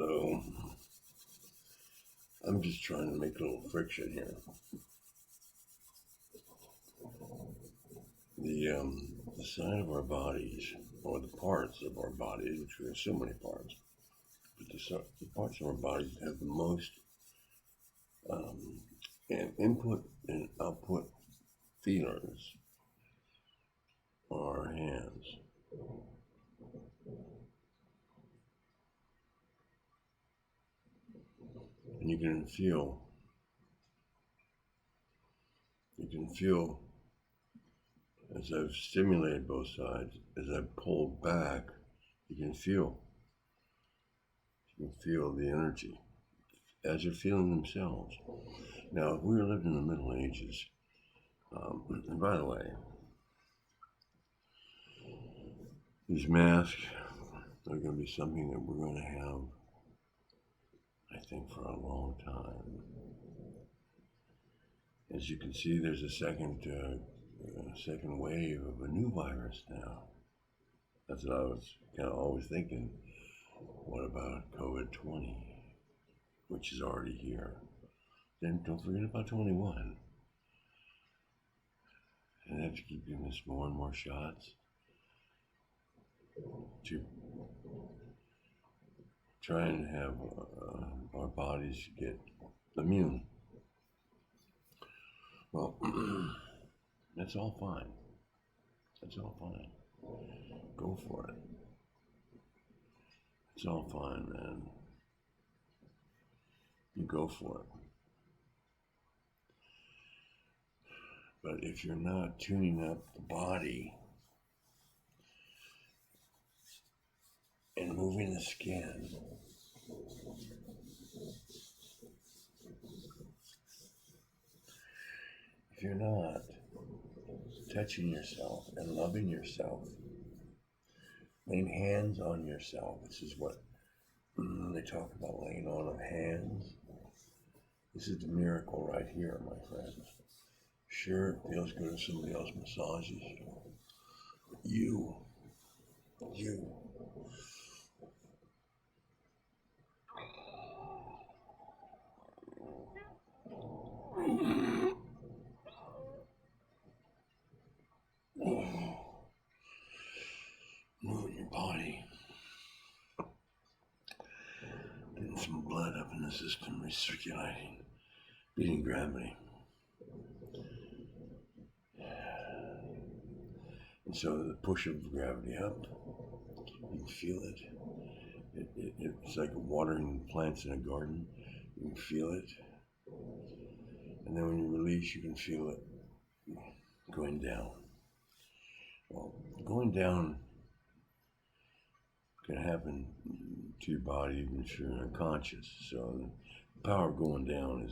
So I'm just trying to make a little friction here. The side of our bodies, or the parts of our bodies, which we have so many parts, but the parts of our bodies that have the most and input and output feelers are our hands. And you can feel as I've stimulated both sides, as I've pulled back, you can feel the energy as they're feeling themselves. Now, if we lived in the Middle Ages, and by the way, these masks are going to be something that we're going to have, I think, for a long time. As you can see, there's a second wave of a new virus now. That's what I was kind of always thinking. What about COVID-20, which is already here? Then don't forget about 21. And they have to keep giving us more and more shots to try and have our bodies get immune. Well, that's all fine. That's all fine. Go for it. It's all fine, man. You go for it. But if you're not tuning up the body and moving the skin, if you're not touching yourself and loving yourself, laying hands on yourself, this is what they talk about, laying on of hands. This is the miracle right here, my friends. Sure, it feels good if somebody else massages you. But you. Moving your body. Getting some blood up in the system, recirculating, beating gravity. And so the push of gravity up, you can feel it. It's like watering plants in a garden. You can feel it. And then when you release, you can feel it going down. Well, going down can happen to your body even if you're unconscious. So the power of going down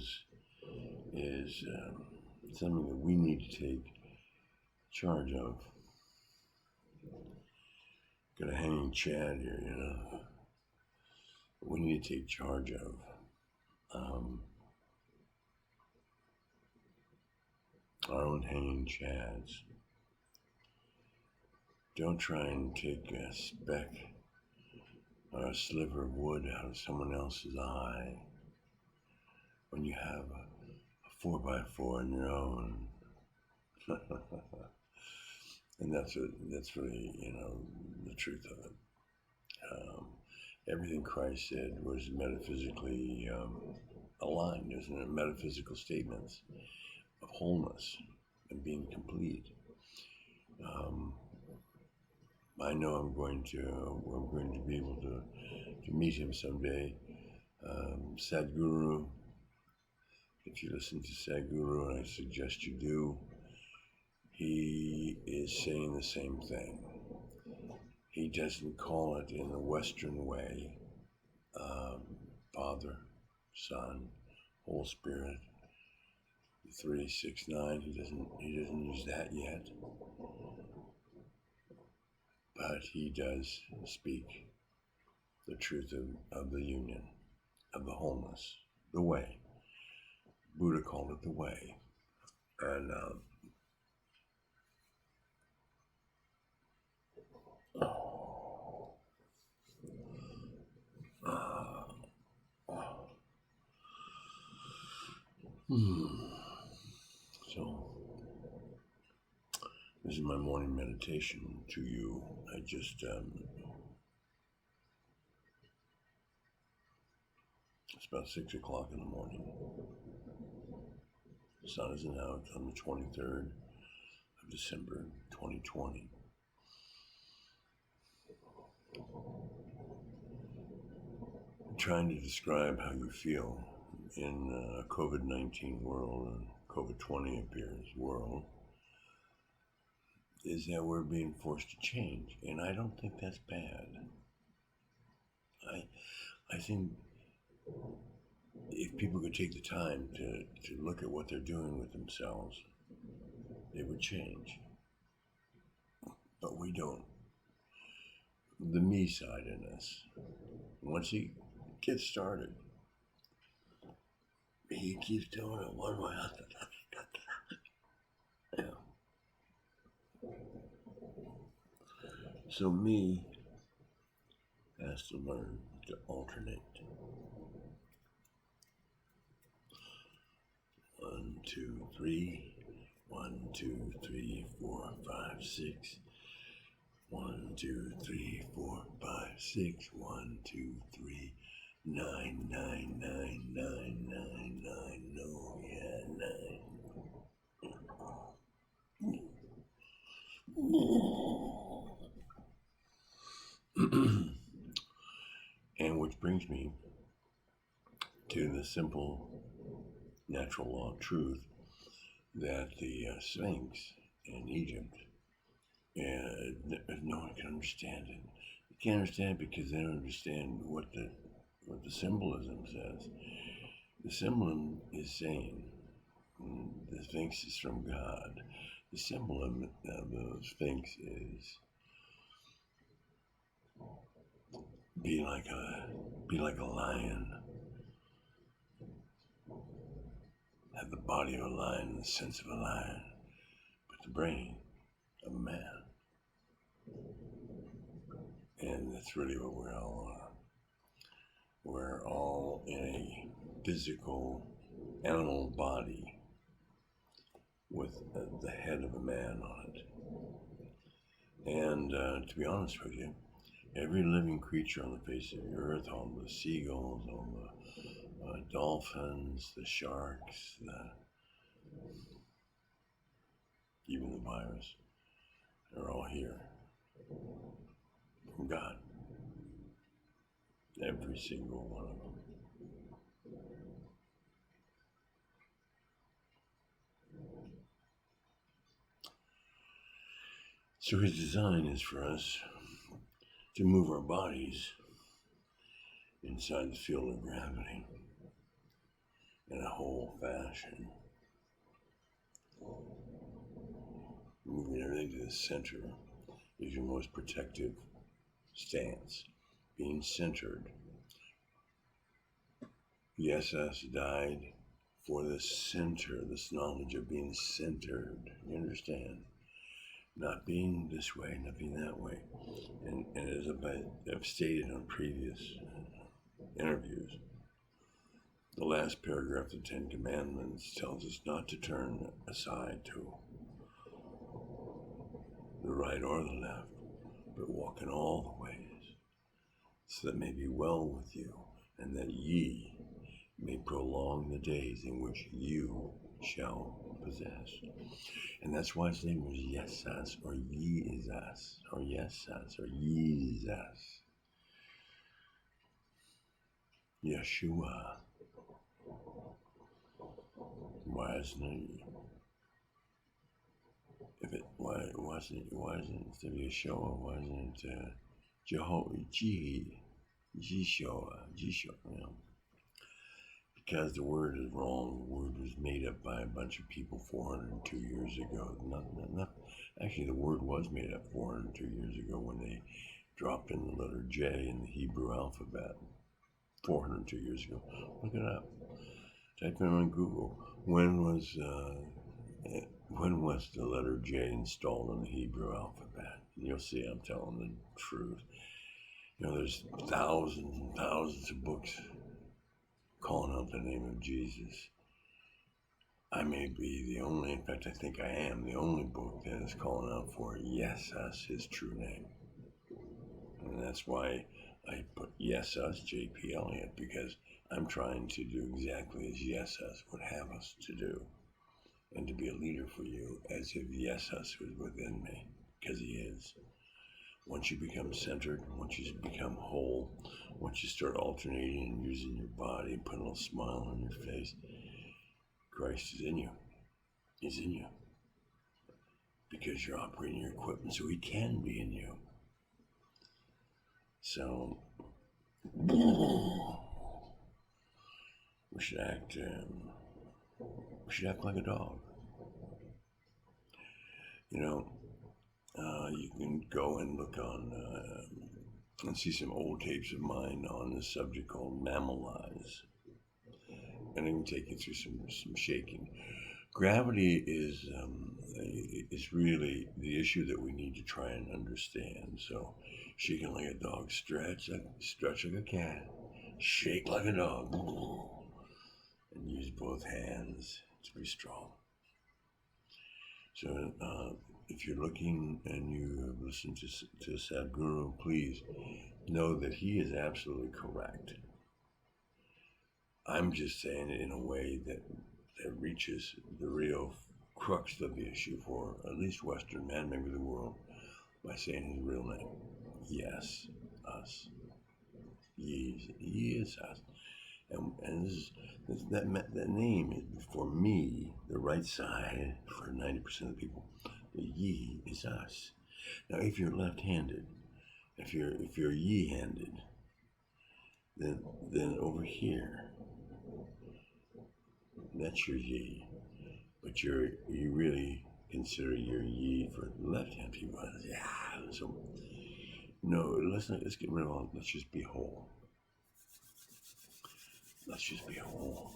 is something that we need to take charge of. Got a hanging Chad here, you know. We need to take charge of. Our own hanging Chads. Don't try and take a speck or a sliver of wood out of someone else's eye when you have a 4x4 in your own. And that's really, the truth of it. Everything Christ said was metaphysically aligned, isn't it? Metaphysical statements of wholeness and being complete. I know I'm going to be able to meet him someday. Sadhguru, if you listen to Sadhguru, and I suggest you do, he is saying the same thing. He doesn't call it in the Western way, Father, Son, Holy Spirit, 3, 6, 9. He doesn't use that yet, but he does speak the truth of the union, of the wholeness, the way. Buddha called it the way, and So, this is my morning meditation to you. I just, it's about 6 o'clock in the morning. The sun isn't out on the 23rd of December, 2020. I'm trying to describe how you feel in a COVID-19 world, and COVID-20 appears world, is that we're being forced to change. And I don't think that's bad. I think if people could take the time to look at what they're doing with themselves, they would change. But we don't. The me side in us, once he gets started, he keeps doing it one way after the other. Yeah. So me has to learn to alternate. 1, 2, 3. 1, 2, 3, 4, 5, 6. 1, 2, 3, 4, 5, 6. 1, 2, 3, 9, 9, 9, 9, 9, 9. No, yeah, 9. And which brings me to the simple natural law of truth that the Sphinx in Egypt, no one can understand it. They can't understand it because they don't understand what the symbolism says. The symbolism is saying the Sphinx is from God. The symbolism of the Sphinx is be like a lion. Have the body of a lion, the sense of a lion, but the brain of a man. And that's really what we all are. We're all in a physical animal body with the head of a man on it. And to be honest with you, every living creature on the face of the earth, all the seagulls, all the dolphins, the sharks, even the virus, they're all here from God. Every single one of them. So his design is for us to move our bodies inside the field of gravity in a whole fashion, moving everything to the center is your most protective stance, being centered. The SS died for the center, this knowledge of being centered, you understand? Not being this way, not being that way. And as I've stated on previous interviews, the last paragraph of the Ten Commandments tells us not to turn aside to the right or the left, but walk in all the ways, so that it may be well with you, and that ye may prolong the days in which you shall possess. And that's why his name was Yesas, or Ye-is-as, or Yesas, or Ye-is-as. Yeshua. Why isn't it? Why isn't it instead of Yeshua? Why isn't it Jehovah? Jeshua, you know? Because the word is wrong. The word was made up by a bunch of people 402 years ago. Actually, the word was made up 402 years ago when they dropped in the letter J in the Hebrew alphabet. 402 years ago. Look it up. Type in on Google. When was the letter J installed in the Hebrew alphabet? And you'll see I'm telling the truth. You know, there's thousands and thousands of books calling out the name of Jesus. I may be the only, in fact, I think I am the only book that is calling out for Yes Us, his true name. And that's why I put Yes Us, J.P. Elliott, because I'm trying to do exactly as Yes Us would have us to do, and to be a leader for you as if Yes Us was within me, because he is. Once you become centered, once you become whole, once you start alternating and using your body, put a little smile on your face, Christ is in you. He's in you. Because you're operating your equipment, so he can be in you. So, we should act like a dog. You know, you can go and look on and see some old tapes of mine on this subject called mammal eyes, and I can take you through some shaking. Gravity is really the issue that we need to try and understand. So, shaking like a dog, stretch like a cat, shake like a dog, and use both hands to be strong. So, if you're looking and you have listened to Sadhguru, please know that he is absolutely correct. I'm just saying it in a way that reaches the real crux of the issue for at least Western man, maybe the world, by saying his real name. Yes, us. Ye is us. And that name is for me, the right side for 90% of the people. The ye is us. Now, if you're left-handed, if you're ye-handed, then over here, that's your ye. But you really consider your ye for left-hand people. Yeah. So no, let's get rid of all. Let's just be whole. Let's just be whole.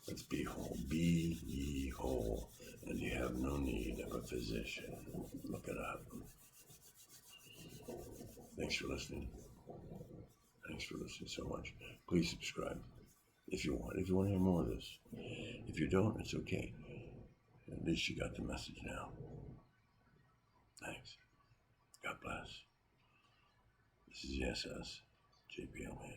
Let's be whole. Be ye whole, and you have no need of a physician. Look it up. Thanks for listening. Thanks for listening so much. Please subscribe if you want. If you want to hear more of this. If you don't, it's okay. At least you got the message now. Thanks. God bless. This is Yes Us, JPL Man.